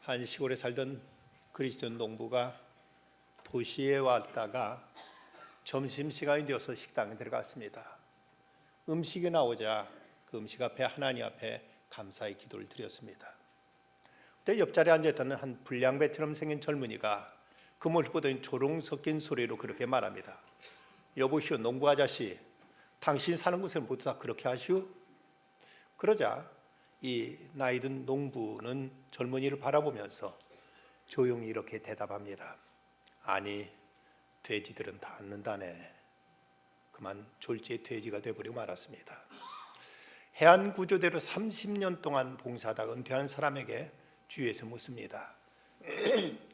한 시골에 살던 그리스도인 농부가 도시에 왔다가 점심시간이 되어서 식당에 들어갔습니다. 음식이 나오자 그 음식 앞에 하나님 앞에 감사의 기도를 드렸습니다. 그때 옆자리에 앉아있던 한 불량배처럼 생긴 젊은이가 그 모습을 보더니 조롱 섞인 소리로 그렇게 말합니다. 여보시오, 농부 아저씨, 당신 사는 곳에는 모두 다 그렇게 하시오? 그러자 이 나이든 농부는 젊은이를 바라보면서 조용히 이렇게 대답합니다. 아니, 돼지들은 다 앉는다네. 그만 졸지의 돼지가 되어버리고 말았습니다. 해안구조대로 30년 동안 봉사하다가 은퇴한 사람에게 주위에서 묻습니다.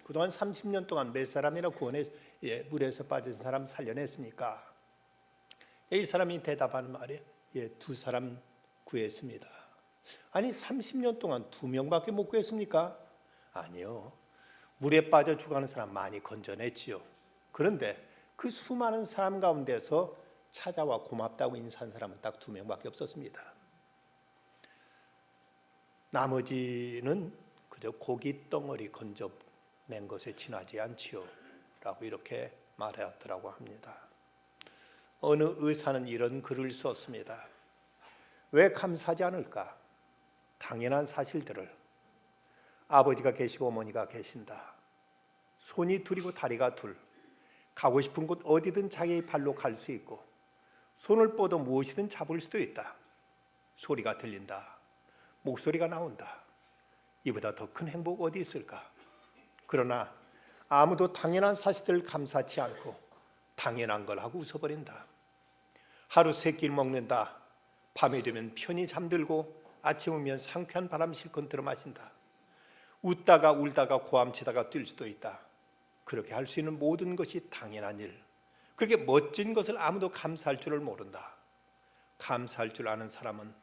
그동안 30년 동안 몇 사람이나 구원해 물에서 빠진 사람 살려냈습니까? 이 사람이 대답하는 말이 2사람 구했습니다. 아니, 30년 동안 2명밖에 못 구했습니까? 아니요, 물에 빠져 죽어가는 사람 많이 건져냈지요. 그런데 그 수많은 사람 가운데서 찾아와 고맙다고 인사한 사람은 딱 2명밖에 없었습니다. 나머지는 그저 고기 덩어리 건져낸 것에 지나지 않지요 라고 이렇게 말하더라고 합니다. 어느 의사는 이런 글을 썼습니다. 왜 감사하지 않을까? 당연한 사실들을. 아버지가 계시고 어머니가 계신다. 손이 둘이고 다리가 둘. 가고 싶은 곳 어디든 자기의 발로 갈 수 있고, 손을 뻗어 무엇이든 잡을 수도 있다. 소리가 들린다. 목소리가 나온다. 이보다 더 큰 행복 어디 있을까? 그러나 아무도 당연한 사실들을 감사치 않고 당연한 걸 하고 웃어버린다. 하루 3끼를 먹는다. 밤이 되면 편히 잠들고 아침 오면 상쾌한 바람 실컷 들어 마신다. 웃다가 울다가 고함치다가 뛸 수도 있다. 그렇게 할 수 있는 모든 것이 당연한 일. 그렇게 멋진 것을 아무도 감사할 줄을 모른다. 감사할 줄 아는 사람은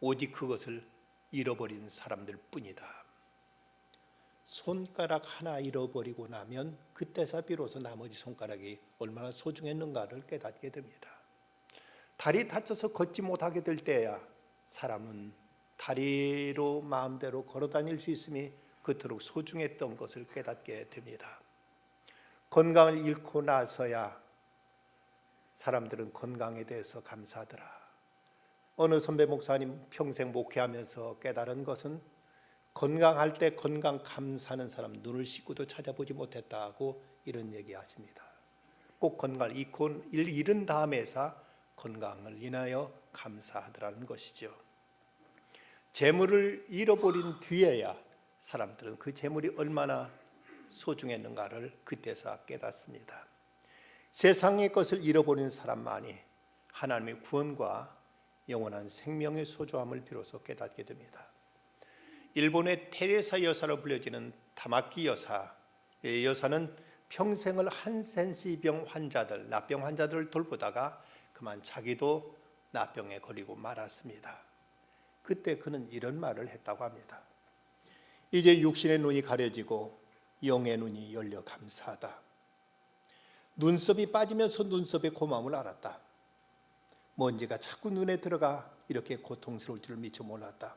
오직 그것을 잃어버린 사람들 뿐이다. 손가락 하나 잃어버리고 나면 그때서 비로소 나머지 손가락이 얼마나 소중했는가를 깨닫게 됩니다. 다리 다쳐서 걷지 못하게 될 때야 사람은 다리로 마음대로 걸어 다닐 수 있음이 그토록 소중했던 것을 깨닫게 됩니다. 건강을 잃고 나서야 사람들은 건강에 대해서 감사하더라. 어느 선배 목사님 평생 목회하면서 깨달은 것은 건강할 때 건강 감사하는 사람 눈을 씻고도 찾아보지 못했다고 이런 얘기하십니다. 꼭 건강을 잃은 다음에서 건강을 인하여 감사하더라는 것이죠. 재물을 잃어버린 뒤에야 사람들은 그 재물이 얼마나 소중했는가를 그때서 깨닫습니다. 세상의 것을 잃어버린 사람만이 하나님의 구원과 영원한 생명의 소중함을 비로소 깨닫게 됩니다. 일본의 테레사 여사로 불려지는 타마키 여사, 이 여사는 평생을 한센시병 환자들, 납병 환자들을 돌보다가 그만 자기도 납병에 걸리고 말았습니다. 그때 그는 이런 말을 했다고 합니다. 이제 육신의 눈이 가려지고 영의 눈이 열려 감사하다. 눈썹이 빠지면서 눈썹의 고마움을 알았다. 먼지가 자꾸 눈에 들어가 이렇게 고통스러울 줄을 미처 몰랐다.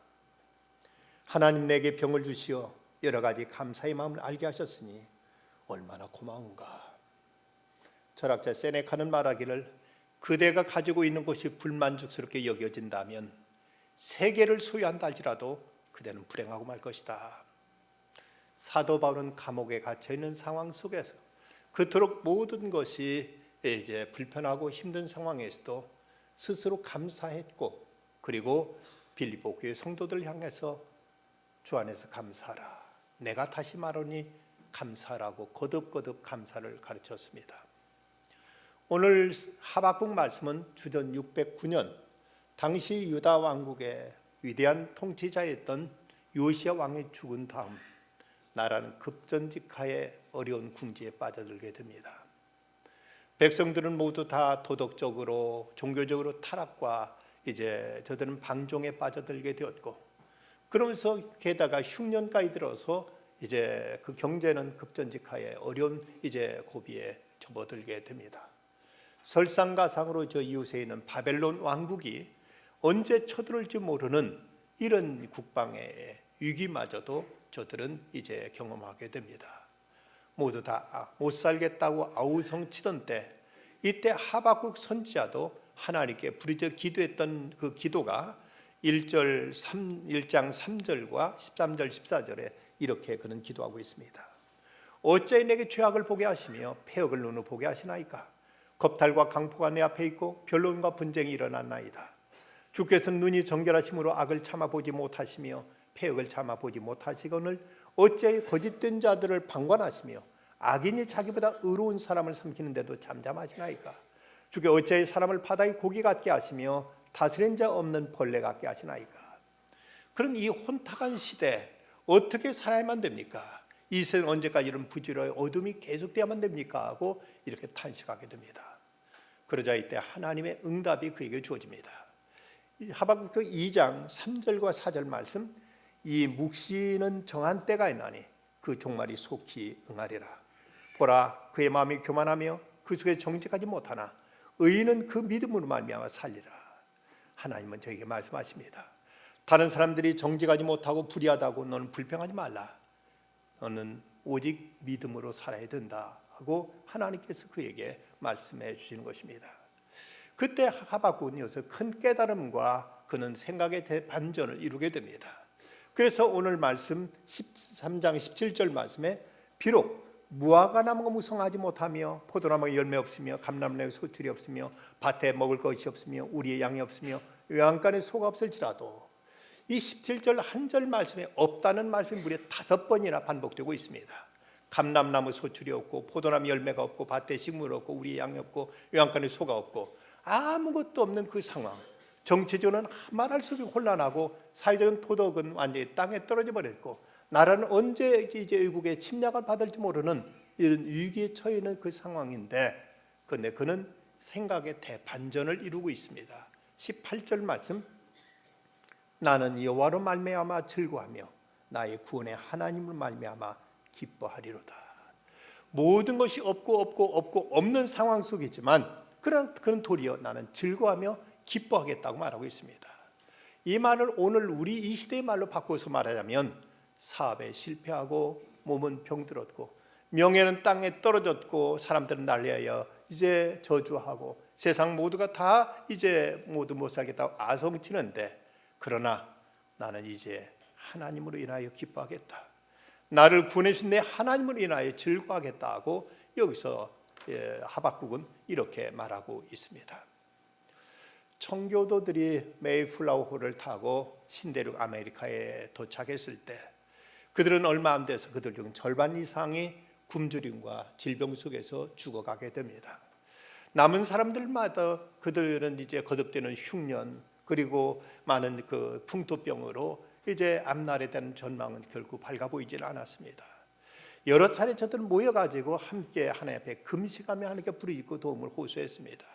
하나님 내게 병을 주시어 여러 가지 감사의 마음을 알게 하셨으니 얼마나 고마운가. 철학자 세네카는 말하기를 그대가 가지고 있는 것이 불만족스럽게 여겨진다면 세계를 소유한다 할지라도 그대는 불행하고 말 것이다. 사도 바울은 감옥에 갇혀 있는 상황 속에서 그토록 모든 것이 이제 불편하고 힘든 상황에서도 스스로 감사했고, 그리고 빌립보 교회 성도들 향해서 주 안에서 감사하라. 내가 다시 말하니 감사하라고 거듭거듭 감사를 가르쳤습니다. 오늘 하박국 말씀은 주전 609년 당시 유다 왕국의 위대한 통치자였던 요시야 왕이 죽은 다음 나라는 급전직하에 어려운 궁지에 빠져들게 됩니다. 백성들은 모두 다 도덕적으로 종교적으로 타락과 이제 저들은 방종에 빠져들게 되었고, 그러면서 게다가 흉년까지 들어서 이제 그 경제는 급전직하에 어려운 이제 고비에 접어들게 됩니다. 설상가상으로 저 이웃에 있는 바벨론 왕국이 언제 쳐들어올지 모르는 이런 국방의 위기마저도 저들은 이제 경험하게 됩니다. 모두 다 못 살겠다고 아우성치던 때, 이때 하박국 선지자도 하나님께 부르짖어 기도했던 그 기도가 1장 3절과 13절 14절에 이렇게 그는 기도하고 있습니다. 어찌 내게 죄악을 보게 하시며 폐역을 눈으로 보게 하시나이까? 겁탈과 강포가 내 앞에 있고 변론과 분쟁이 일어났나이다. 주께서 눈이 정결하심으로 악을 참아보지 못하시며 폐역을 참아보지 못하시거늘 어찌 거짓된 자들을 방관하시며 악인이 자기보다 의로운 사람을 삼키는데도 잠잠하시나이까? 주께 어찌 사람을 바다의 고기 같게 하시며 다스린 자 없는 벌레 같게 하시나이까? 그런 이 혼탁한 시대 어떻게 살아야만 됩니까? 이 세상 언제까지 이런 부지런히 어둠이 계속돼야만 됩니까? 하고 이렇게 탄식하게 됩니다. 그러자 이때 하나님의 응답이 그에게 주어집니다. 하박국 2장 3절과 4절 말씀, 이 묵시는 정한 때가 있나니 그 종말이 속히 응하리라. 보라, 그의 마음이 교만하며 그 속에 정직하지 못하나 의인은 그 믿음으로 말미암아 살리라. 하나님은 저에게 말씀하십니다. 다른 사람들이 정직하지 못하고 불의하다고 너는 불평하지 말라. 너는 오직 믿음으로 살아야 된다 하고 하나님께서 그에게 말씀해 주시는 것입니다. 그때 하박국은 여기서 큰 깨달음과 그는 생각의 대반전을 이루게 됩니다. 그래서 오늘 말씀 13장 17절 말씀에 비록 무화과 나무가 무성하지 못하며 포도나무가 열매 없으며 감람나무에 소출이 없으며 밭에 먹을 것이 없으며 우리의 양이 없으며 외양간에 소가 없을지라도, 이 17절 한 절 말씀에 없다는 말씀이 무려 5번이나 반복되고 있습니다. 감람나무 소출이 없고 포도나무 열매가 없고 밭에 식물 없고 우리의 양이 없고 외양간에 소가 없고 아무것도 없는 그 상황, 정치적으로는 말할 수 없이 혼란하고 사회적인 도덕은 완전히 땅에 떨어져 버렸고 나라는 언제 이제 외국의 침략을 받을지 모르는 이런 위기에 처해 있는 그 상황인데, 그런데 그는 생각의 대반전을 이루고 있습니다. 18절 말씀, 나는 여호와로 말미암아 즐거하며 나의 구원의 하나님을 말미암아 기뻐하리로다. 모든 것이 없고 없는 상황 속이지만 그런 도리어 나는 즐거하며 기뻐하겠다고 말하고 있습니다. 이 말을 오늘 우리 이 시대의 말로 바꿔서 말하자면, 사업에 실패하고 몸은 병들었고 명예는 땅에 떨어졌고 사람들은 난리하여 이제 저주하고 세상 모두가 다 이제 모두 못 살겠다고 아성치는데, 그러나 나는 이제 하나님으로 인하여 기뻐하겠다, 나를 구원해주신 내 하나님으로 인하여 즐거워하겠다 하고 여기서 하박국은 이렇게 말하고 있습니다. 청교도들이 메이플라워호를 타고 신대륙 아메리카에 도착했을 때 그들은 얼마 안 돼서 그들 중 절반 이상이 굶주림과 질병 속에서 죽어가게 됩니다. 남은 사람들마다 그들은 이제 거듭되는 흉년 그리고 많은 그 풍토병으로 이제 앞날에 대한 전망은 결국 밝아 보이질 않았습니다. 여러 차례 저들은 모여가지고 함께 하나님 앞에 금식하며 하나님께 부르짖고 도움을 호소했습니다.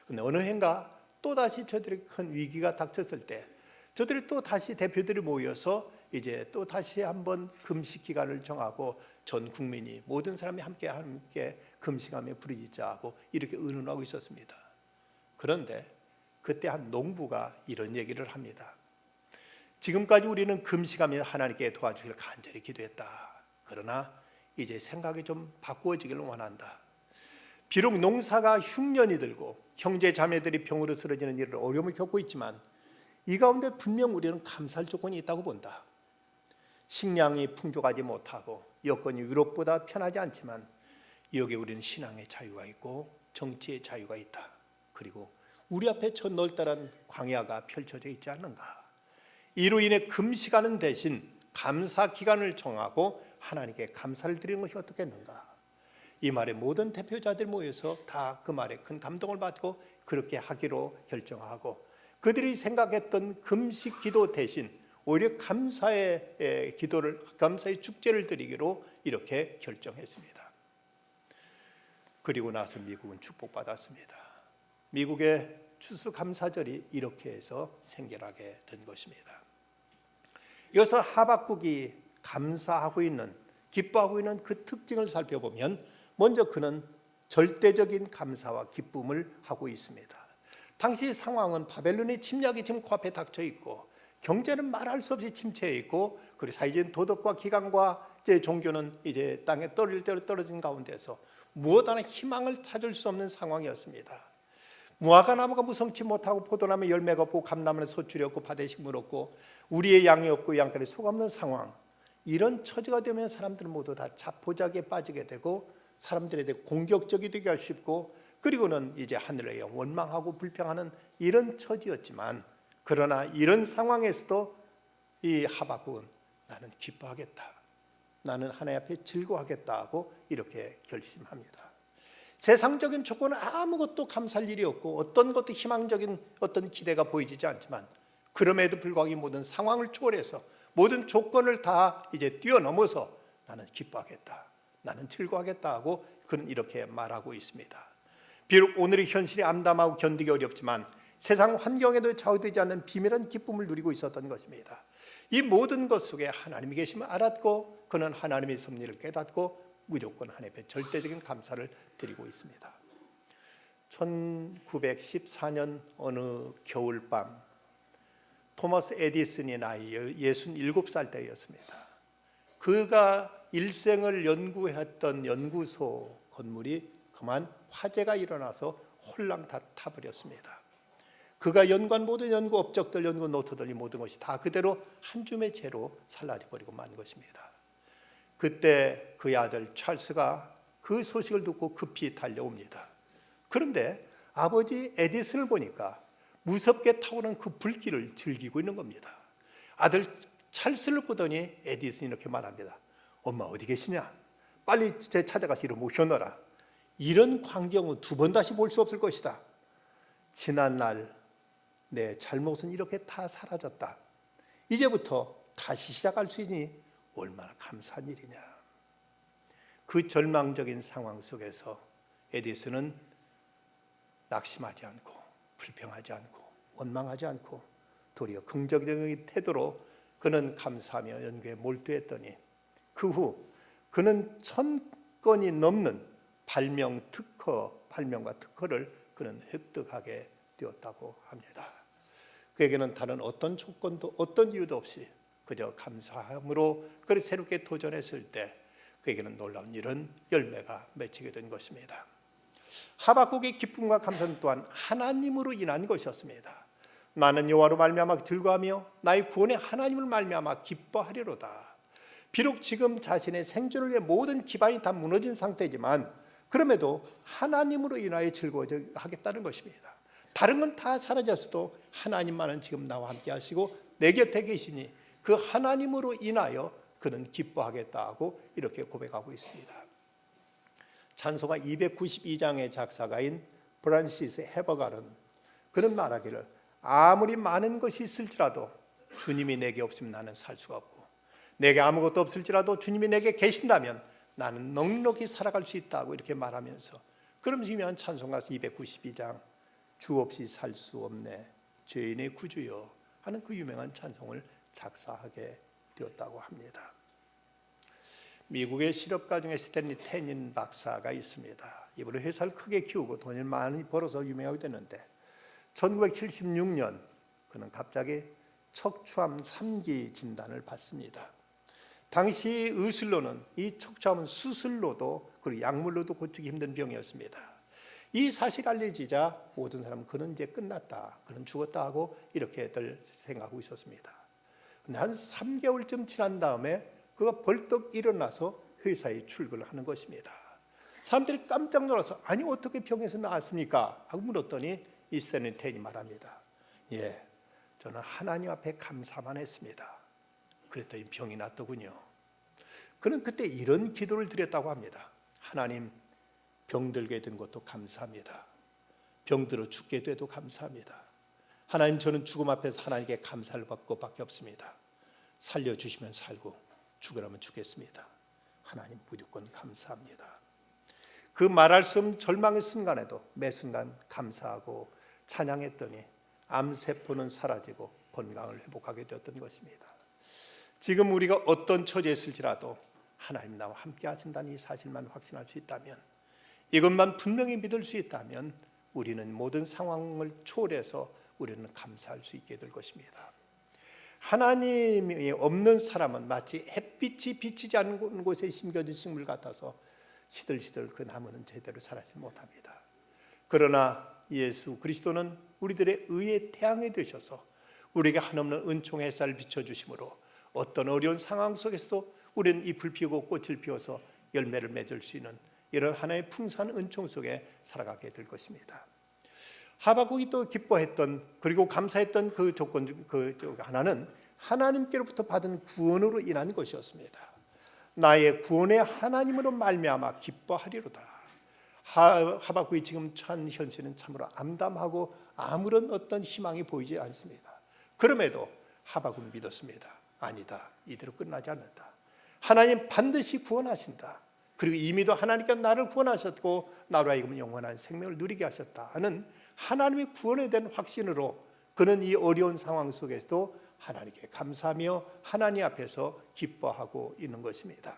그런데 어느 해인가 또다시 저들이 큰 위기가 닥쳤을 때 저들이 또 다시 대표들이 모여서 이제 또 다시 한번 금식 기간을 정하고 전 국민이 모든 사람이 함께 금식하며 부르짖자고 이렇게 의논하고 있었습니다. 그런데 그때 한 농부가 이런 얘기를 합니다. 지금까지 우리는 금식하며 하나님께 도와주길 간절히 기도했다. 그러나 이제 생각이 좀 바꾸어지기를 원한다. 비록 농사가 흉년이 들고 형제 자매들이 병으로 쓰러지는 일을 어려움을 겪고 있지만 이 가운데 분명 우리는 감사할 조건이 있다고 본다. 식량이 풍족하지 못하고 여건이 유럽보다 편하지 않지만 여기에 우리는 신앙의 자유가 있고 정치의 자유가 있다. 그리고 우리 앞에 저 넓다란 광야가 펼쳐져 있지 않는가. 이로 인해 금식하는 대신 감사 기간을 정하고 하나님께 감사를 드리는 것이 어떻겠는가. 이 말에 모든 대표자들 모여서 다 그 말에 큰 감동을 받고 그렇게 하기로 결정하고 그들이 생각했던 금식 기도 대신 오히려 감사의 기도를, 감사의 축제를 드리기로 이렇게 결정했습니다. 그리고 나서 미국은 축복받았습니다. 미국의 추수감사절이 이렇게 해서 생겨나게 된 것입니다. 여기서 하박국이 감사하고 있는, 기뻐하고 있는 그 특징을 살펴보면 먼저 그는 절대적인 감사와 기쁨을 하고 있습니다. 당시 상황은 바벨론의 침략이 지금 코앞에 닥쳐 있고 경제는 말할 수 없이 침체해 있고, 그리고 사회적인 도덕과 기강과 이제 종교는 이제 땅에 떨어질 대로 떨어진 가운데서 무엇 하나 희망을 찾을 수 없는 상황이었습니다. 무화과 나무가 무성치 못하고 포도나무에 열매가 없고 감나무는 소출이 없고 밭에 식물 없고 우리의 양이 없고 양털에 소가 없는 상황, 이런 처지가 되면 사람들은 모두 다 자포자기에 빠지게 되고 사람들에 대해 공격적이 되기가 쉽고, 그리고는 이제 하늘에 원망하고 불평하는 이런 처지였지만, 그러나 이런 상황에서도 이 하박국은 나는 기뻐하겠다, 나는 하나님 앞에 즐거워하겠다 하고 이렇게 결심합니다. 세상적인 조건은 아무것도 감사할 일이 없고 어떤 것도 희망적인 어떤 기대가 보이지 않지만, 그럼에도 불구하고 이 모든 상황을 초월해서 모든 조건을 다 이제 뛰어넘어서 나는 기뻐하겠다, 나는 즐거워하겠다 하고 그는 이렇게 말하고 있습니다. 비록 오늘의 현실이 암담하고 견디기 어렵지만 세상 환경에도 좌우되지 않는 비밀한 기쁨을 누리고 있었던 것입니다. 이 모든 것 속에 하나님이 계심을 알았고, 그는 하나님의 섭리를 깨닫고 무조건 하나님 앞에 절대적인 감사를 드리고 있습니다. 1914년 어느 겨울밤, 토마스 에디슨이 나이 67살 때였습니다. 그가 일생을 연구했던 연구소 건물이 그만 화재가 일어나서 홀랑 다 타버렸습니다. 그가 연구한 모든 연구 업적들, 연구 노트들, 이 모든 것이 다 그대로 한 줌의 재로 사라져버리고 만 것입니다. 그때 그의 아들 찰스가 그 소식을 듣고 급히 달려옵니다. 그런데 아버지 에디슨을 보니까 무섭게 타오르는 그 불길을 즐기고 있는 겁니다. 아들 찰스를 보더니 에디슨이 이렇게 말합니다. 엄마 어디 계시냐? 빨리 제 찾아가서 이를 모셔넣어라. 이런 광경은 두 번 다시 볼 수 없을 것이다. 지난날 내 잘못은 이렇게 다 사라졌다. 이제부터 다시 시작할 수 있니 얼마나 감사한 일이냐. 그 절망적인 상황 속에서 에디슨은 낙심하지 않고 불평하지 않고 원망하지 않고 도리어 긍정적인 태도로 그는 감사하며 연구에 몰두했더니, 그 후 그는 1000건이 넘는 발명과 특허를 그는 획득하게 되었다고 합니다. 그에게는 다른 어떤 조건도 어떤 이유도 없이 그저 감사함으로 그를 새롭게 도전했을 때 그에게는 놀라운 이런 열매가 맺히게 된 것입니다. 하박국의 기쁨과 감사는 또한 하나님으로 인한 것이었습니다. 나는 여호와로 말미암아 즐거워하며 나의 구원의 하나님을 말미암아 기뻐하리로다. 비록 지금 자신의 생존을 위해 모든 기반이 다 무너진 상태지만 그럼에도 하나님으로 인하여 즐거워하겠다는 것입니다. 다른 건 다 사라졌어도 하나님만은 지금 나와 함께 하시고 내 곁에 계시니 그 하나님으로 인하여 그는 기뻐하겠다 하고 이렇게 고백하고 있습니다. 찬송가 292장의 작사가인 프란시스 헤버갈은 그는 말하기를, 아무리 많은 것이 있을지라도 주님이 내게 없으면 나는 살 수가 없고, 내게 아무것도 없을지라도 주님이 내게 계신다면 나는 넉넉히 살아갈 수 있다고 이렇게 말하면서, 그러면서 유명한 찬송가 292장 주 없이 살 수 없네 죄인의 구주여 하는 그 유명한 찬송을 작사하게 되었다고 합니다. 미국의 실업가 중에 스탠리 테닌 박사가 있습니다. 이분은 회사를 크게 키우고 돈을 많이 벌어서 유명하게 됐는데 1976년 그는 갑자기 척추암 3기 진단을 받습니다. 당시 의술로는 이 척추암은 수술로도 그리고 약물로도 고치기 힘든 병이었습니다. 이 사실이 알려지자 모든 사람은 그는 이제 끝났다, 그는 죽었다 하고 이렇게들 생각하고 있었습니다. 근데 한 3개월쯤 지난 다음에 그가 벌떡 일어나서 회사에 출근을 하는 것입니다. 사람들이 깜짝 놀라서 아니 어떻게 병에서 나았습니까? 하고 물었더니 이 스탠리 테인이 말합니다. 예, 저는 하나님 앞에 감사만 했습니다. 그랬더니 병이 낫더군요. 그는 그때 이런 기도를 드렸다고 합니다. 하나님, 병들게 된 것도 감사합니다. 병들어 죽게 돼도 감사합니다. 하나님, 저는 죽음 앞에서 하나님께 감사를 받고 밖에 없습니다. 살려주시면 살고 죽으라면 죽겠습니다. 하나님 무조건 감사합니다. 그 말할 수 없는 절망의 순간에도 매 순간 감사하고 찬양했더니 암세포는 사라지고 건강을 회복하게 되었던 것입니다. 지금 우리가 어떤 처지에 있을지라도 하나님 나와 함께 하신다는 이 사실만 확신할 수 있다면, 이것만 분명히 믿을 수 있다면 우리는 모든 상황을 초월해서 우리는 감사할 수 있게 될 것입니다. 하나님이 없는 사람은 마치 햇빛이 비치지 않는 곳에 심겨진 식물 같아서 시들시들 그 나무는 제대로 자라지 못합니다. 그러나 예수 그리스도는 우리들의 의의 태양이 되셔서 우리에게 한없는 은총 햇살을 비춰주심으로 어떤 어려운 상황 속에서도 우리는 잎을 피우고 꽃을 피워서 열매를 맺을 수 있는 이런 하나의 풍성한 은총 속에 살아가게 될 것입니다. 하박국이 또 기뻐했던 그리고 감사했던 그 조건 중 하나는 하나님께로부터 받은 구원으로 인한 것이었습니다. 나의 구원의 하나님으로 말미암아 기뻐하리로다. 하박국이 지금 처한 현실은 참으로 암담하고 아무런 어떤 희망이 보이지 않습니다. 그럼에도 하박국은 믿었습니다. 아니다, 이대로 끝나지 않는다. 하나님 반드시 구원하신다. 그리고 이미도 하나님께서 나를 구원하셨고 나로 하여금 영원한 생명을 누리게 하셨다 하는 하나님의 구원에 대한 확신으로 그는 이 어려운 상황 속에서도 하나님께 감사하며 하나님 앞에서 기뻐하고 있는 것입니다.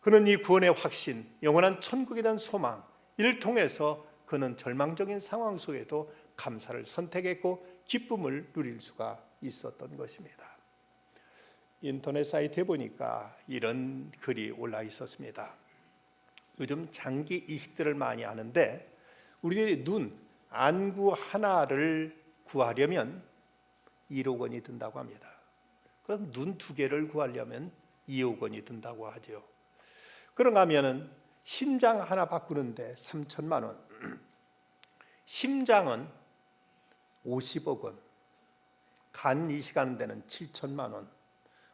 그는 이 구원의 확신, 영원한 천국에 대한 소망, 이를 통해서 그는 절망적인 상황 속에도 감사를 선택했고 기쁨을 누릴 수가 있었던 것입니다. 인터넷 사이트에 보니까 이런 글이 올라 있었습니다. 요즘 장기 이식들을 많이 하는데 우리들이 눈, 안구 하나를 구하려면 1억 원이 든다고 합니다. 그럼 눈 2개를 구하려면 2억 원이 든다고 하죠. 그런가 하면은 심장 하나 바꾸는데 3천만 원, 심장은 50억 원, 간 이식하는 데는 7천만 원,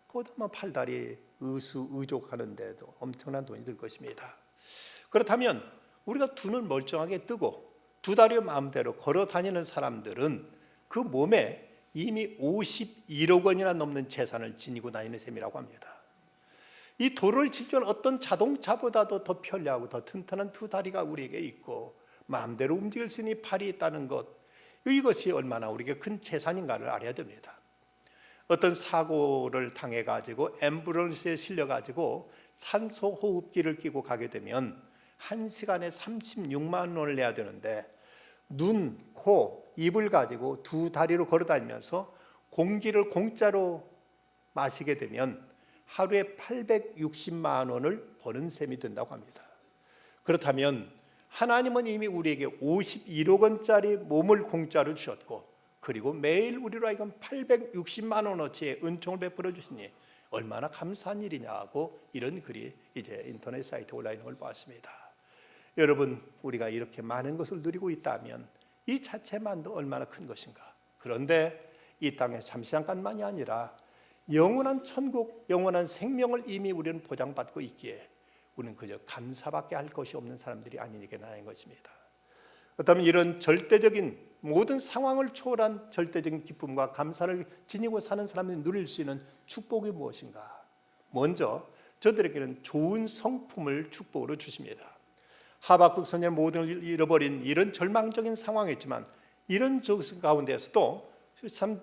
그보다 팔다리 의족하는 데도 엄청난 돈이 들 것입니다. 그렇다면 우리가 두 눈 멀쩡하게 뜨고 두 다리 마음대로 걸어 다니는 사람들은 그 몸에 이미 51억 원이나 넘는 재산을 지니고 다니는 셈이라고 합니다. 이 도로를 칠 어떤 자동차보다도 더 편리하고 더 튼튼한 두 다리가 우리에게 있고 마음대로 움직일 수 있는 팔이 있다는 것, 이것이 얼마나 우리에게 큰 재산인가를 알아야 됩니다. 어떤 사고를 당해가지고 앰뷸런스에 실려가지고 산소호흡기를 끼고 가게 되면 1시간에 36만 원을 내야 되는데 눈, 코, 입을 가지고 두 다리로 걸어다니면서 공기를 공짜로 마시게 되면 하루에 860만 원을 버는 셈이 된다고 합니다. 그렇다면 하나님은 이미 우리에게 51억 원짜리 몸을 공짜로 주셨고 그리고 매일 우리로 하여금 860만 원어치의 은총을 베풀어 주시니 얼마나 감사한 일이냐고 이런 글이 이제 인터넷 사이트에 올라 있는 걸 봤습니다. 여러분, 우리가 이렇게 많은 것을 누리고 있다면 이 자체만도 얼마나 큰 것인가. 그런데 이 땅에 잠시 잠깐만이 아니라 영원한 천국, 영원한 생명을 이미 우리는 보장받고 있기에 우리는 그저 감사밖에 할 것이 없는 사람들이 아니니까는 것입니다. 그렇다면 이런 절대적인 모든 상황을 초월한 절대적인 기쁨과 감사를 지니고 사는 사람들이 누릴 수 있는 축복이 무엇인가? 먼저 저들에게는 좋은 성품을 축복으로 주십니다. 하박국 선지자는 모든 걸 잃어버린 이런 절망적인 상황이었지만 이런 가운데서도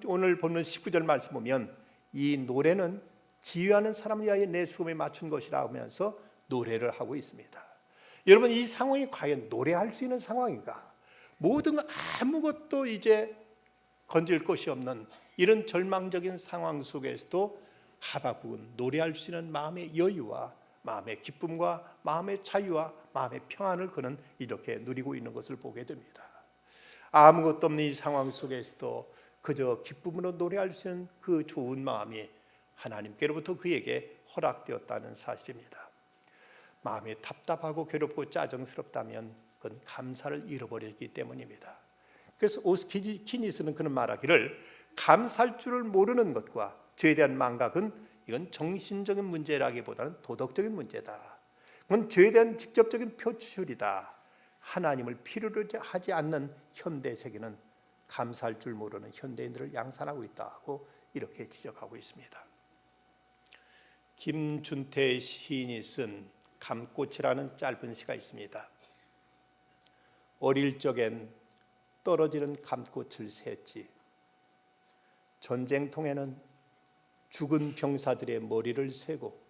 오늘 보는 19절 말씀 보면 이 노래는 지휘하는 사람을 위하여 내 수음에 맞춘 것이라 하면서 노래를 하고 있습니다. 여러분, 이 상황이 과연 노래할 수 있는 상황인가? 모든 아무것도 이제 건질 것이 없는 이런 절망적인 상황 속에서도 하박국은 노래할 수 있는 마음의 여유와 마음의 기쁨과 마음의 자유와 마음의 평안을 그는 이렇게 누리고 있는 것을 보게 됩니다. 아무것도 없는 이 상황 속에서도 그저 기쁨으로 노래할 수 있는 그 좋은 마음이 하나님께로부터 그에게 허락되었다는 사실입니다. 마음이 답답하고 괴롭고 짜증스럽다면 그건 감사를 잃어버렸기 때문입니다. 그래서 오스키니스는 그는 말하기를 감사할 줄을 모르는 것과 죄에 대한 망각은 이건 정신적인 문제라기보다는 도덕적인 문제다. 그건 죄에 대한 직접적인 표출이다. 하나님을 필요로 하지 않는 현대 세계는 감사할 줄 모르는 현대인들을 양산하고 있다고 이렇게 지적하고 있습니다. 김준태 시인이 쓴 감꽃이라는 짧은 시가 있습니다. 어릴 적엔 떨어지는 감꽃을 세었지. 전쟁통에는 죽은 병사들의 머리를 세고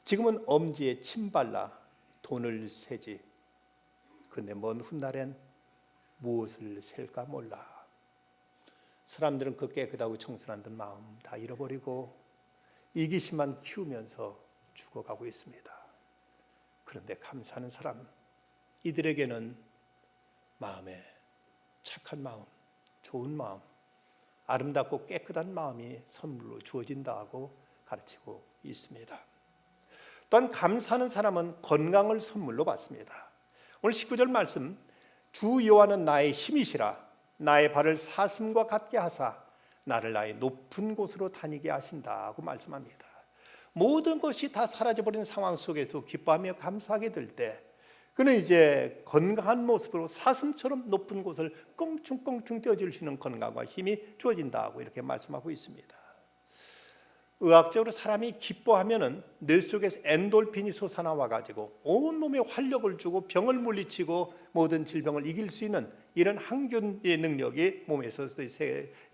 지금은 엄지에 침 발라 돈을 세지. 근데 먼 훗날엔 무엇을 셀까 몰라. 사람들은 그 깨끗하고 청순한 듯 마음 다 잃어버리고 이기심만 키우면서 죽어가고 있습니다. 그런데 감사하는 사람, 이들에게는 마음에 착한 마음, 좋은 마음, 아름답고 깨끗한 마음이 선물로 주어진다고 가르치고 있습니다. 또한 감사하는 사람은 건강을 선물로 받습니다. 오늘 19절 말씀, 주 여호와는 나의 힘이시라 나의 발을 사슴과 같게 하사 나를 나의 높은 곳으로 다니게 하신다고 말씀합니다. 모든 것이 다 사라져버린 상황 속에서 기뻐하며 감사하게 될 때 그는 이제 건강한 모습으로 사슴처럼 높은 곳을 껑충껑충 뛰어줄 수 있는 건강과 힘이 주어진다고 이렇게 말씀하고 있습니다. 의학적으로 사람이 기뻐하면은 뇌 속에서 엔돌핀이 솟아나와 가지고 온몸에 활력을 주고 병을 물리치고 모든 질병을 이길 수 있는 이런 항균의 능력이 몸에서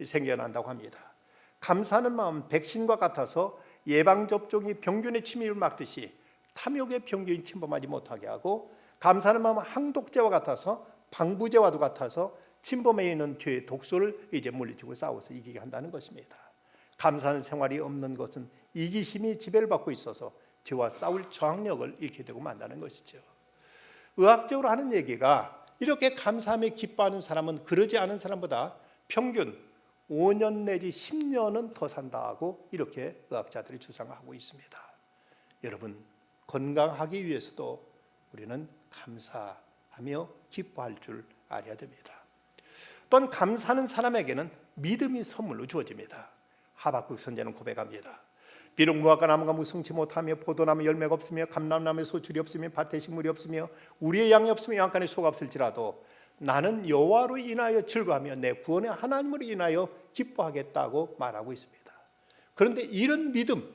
생겨난다고 합니다. 감사하는 마음 백신과 같아서 예방접종이 병균의 침입을 막듯이 탐욕의 병균이 침범하지 못하게 하고, 감사하는 마음은 항독제와 같아서 방부제와도 같아서 침범해 있는 죄의 독소를 이제 물리치고 싸워서 이기게 한다는 것입니다. 감사하는 생활이 없는 것은 이기심이 지배를 받고 있어서 죄와 싸울 저항력을 잃게 되고 만다는 것이죠. 의학적으로 하는 얘기가 이렇게 감사함에 기뻐하는 사람은 그러지 않은 사람보다 평균 5년 내지 10년은 더 산다고 이렇게 의학자들이 주장하고 있습니다. 여러분, 건강하기 위해서도 우리는 감사하며 기뻐할 줄 알아야 됩니다. 또한 감사하는 사람에게는 믿음이 선물로 주어집니다. 하박국 선지자는 고백합니다. 비록 무화과 나무가 무성치 못하며 포도나무 열매가 없으며 감람나무에 소출이 없으며 밭에 식물이 없으며 우리의 양이 없으며 양간에 소가 없을지라도 나는 여호와로 인하여 즐거하며 내 구원의 하나님으로 인하여 기뻐하겠다고 말하고 있습니다. 그런데 이런 믿음,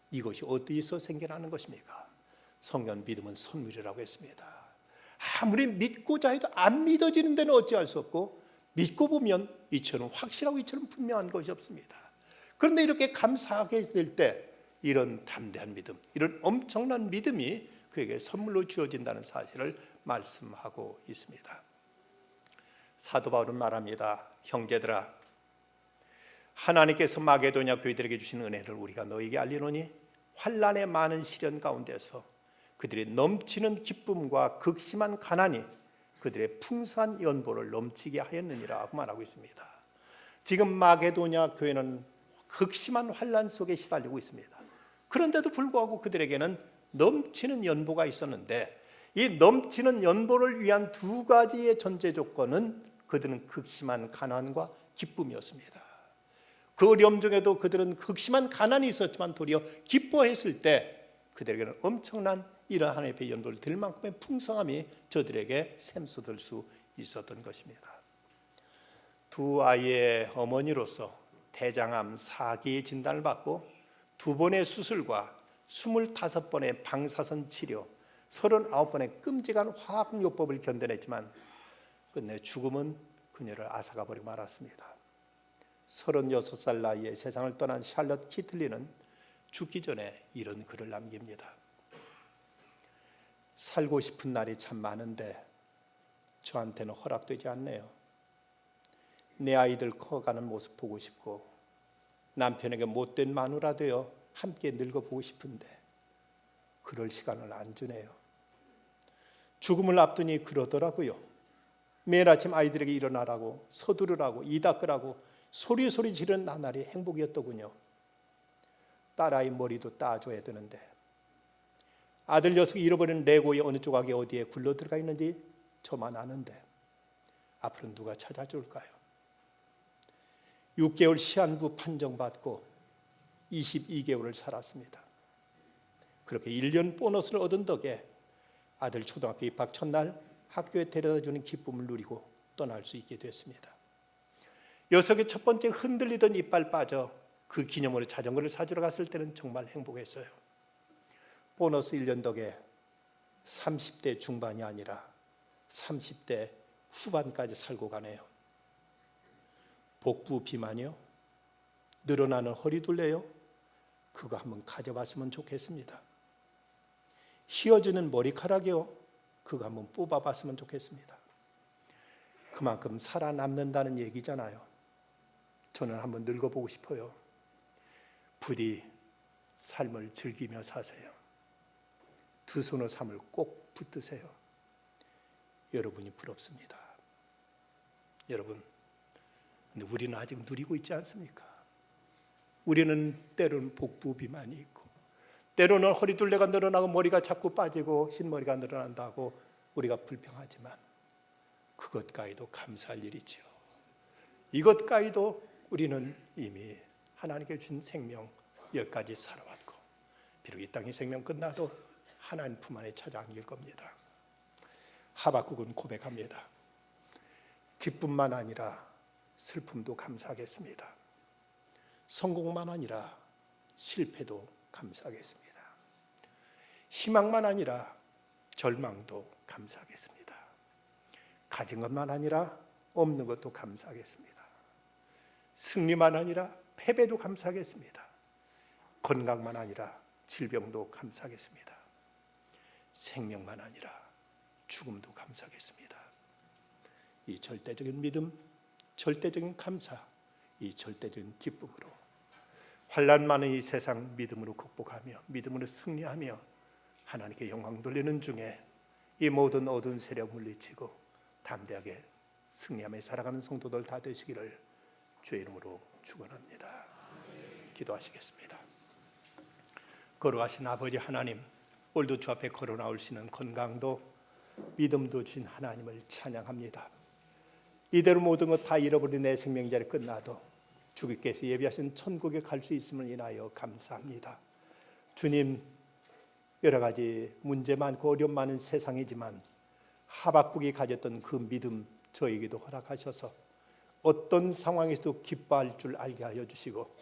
이것이 어디서 생겨나는 것입니까? 성경 믿음은 선물이라고 했습니다. 아무리 믿고자 해도 안 믿어지는 데는 어찌할 수 없고, 믿고 보면 이처럼 확실하고 이처럼 분명한 것이 없습니다. 그런데 이렇게 감사하게 될 때 이런 담대한 믿음, 이런 엄청난 믿음이 그에게 선물로 주어진다는 사실을 말씀하고 있습니다. 사도 바울은 말합니다. 형제들아, 하나님께서 마게도냐 교회들에게 주신 은혜를 우리가 너에게 알리노니 환난의 많은 시련 가운데서 그들의 넘치는 기쁨과 극심한 가난이 그들의 풍성한 연보를 넘치게 하였느니라 고 말하고 있습니다. 지금 마게도냐 교회는 극심한 환난 속에 시달리고 있습니다. 그런데도 불구하고 그들에게는 넘치는 연보가 있었는데, 이 넘치는 연보를 위한 두 가지의 전제 조건은 그들은 극심한 가난과 기쁨이었습니다. 그 어려움 중에도 그들은 극심한 가난이 있었지만 도리어 기뻐했을 때 그들에게는 엄청난 이러한 하나님의 연보를 들 만큼의 풍성함이 저들에게 샘솟을 수 있었던 것입니다. 두 아이의 어머니로서 대장암 4기 진단을 받고 2번의 수술과 25번의 방사선 치료, 39번의 끔찍한 화학요법을 견뎌냈지만 끝내 죽음은 그녀를 앗아가버리고 말았습니다. 36살 나이에 세상을 떠난 샬럿 키틀리는 죽기 전에 이런 글을 남깁니다. 살고 싶은 날이 참 많은데 저한테는 허락되지 않네요. 내 아이들 커가는 모습 보고 싶고 남편에게 못된 마누라 되어 함께 늙어보고 싶은데 그럴 시간을 안 주네요. 죽음을 앞두니 그러더라고요. 매일 아침 아이들에게 일어나라고, 서두르라고, 이 닦으라고 소리 지르는 나날이 행복이었더군요. 딸아이 머리도 따줘야 되는데 아들 녀석이 잃어버린 레고의 어느 조각이 어디에 굴러 들어가 있는지 저만 아는데 앞으로 누가 찾아줄까요? 6개월 시한부 판정받고 22개월을 살았습니다. 그렇게 1년 보너스를 얻은 덕에 아들 초등학교 입학 첫날 학교에 데려다주는 기쁨을 누리고 떠날 수 있게 됐습니다. 녀석의 첫 번째 흔들리던 이빨 빠져 그 기념으로 자전거를 사주러 갔을 때는 정말 행복했어요. 보너스 1년 덕에 30대 중반이 아니라 30대 후반까지 살고 가네요. 복부 비만이요? 늘어나는 허리둘레요? 그거 한번 가져봤으면 좋겠습니다. 휘어지는 머리카락이요? 그거 한번 뽑아봤으면 좋겠습니다. 그만큼 살아남는다는 얘기잖아요. 저는 한번 늙어보고 싶어요. 부디 삶을 즐기며 사세요. 두 손으로 삶을 꼭 붙드세요. 여러분이 부럽습니다. 여러분, 근데 우리는 아직 누리고 있지 않습니까? 우리는 때로는 복부 비만이 있고, 때로는 허리둘레가 늘어나고 머리가 자꾸 빠지고 흰머리가 늘어난다고 우리가 불평하지만 그것 가히도 감사할 일이지요. 이것 가히도 우리는 이미 하나님께 주신 생명 여기까지 살아왔고, 비록 이 땅의 생명 끝나도 하나님 품 안에 찾아앉을 겁니다. 하박국은 고백합니다. 기쁨만 아니라 슬픔도 감사하겠습니다. 성공만 아니라 실패도 감사하겠습니다. 희망만 아니라 절망도 감사하겠습니다. 가진 것만 아니라 없는 것도 감사하겠습니다. 승리만 아니라 패배도 감사하겠습니다. 건강만 아니라 질병도 감사하겠습니다. 생명만 아니라 죽음도 감사하겠습니다. 이 절대적인 믿음, 절대적인 감사, 이 절대적인 기쁨으로 환난 많은 이 세상 믿음으로 극복하며 믿음으로 승리하며 하나님께 영광 돌리는 중에 이 모든 어두운 세력 물리치고 담대하게 승리하며 살아가는 성도들 다 되시기를 주의 이름으로 축원합니다. 기도하시겠습니다. 걸어가신 아버지 하나님, 오늘도 주 앞에 걸어 나올 수 있는 건강도 믿음도 주신 하나님을 찬양합니다. 이대로 모든 것 다 잃어버린 내 생명자리 끝나도 주께서 예비하신 천국에 갈 수 있음을 인하여 감사합니다. 주님, 여러 가지 문제 많고 어려움 많은 세상이지만 하박국이 가졌던 그 믿음 저에게도 허락하셔서 어떤 상황에서도 기뻐할 줄 알게 하여 주시고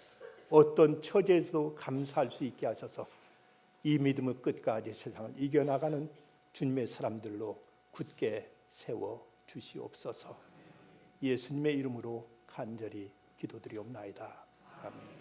어떤 처지에서도 감사할 수 있게 하셔서 이 믿음의 끝까지 세상을 이겨나가는 주님의 사람들로 굳게 세워 주시옵소서. 예수님의 이름으로 간절히 기도드리옵나이다. 아멘.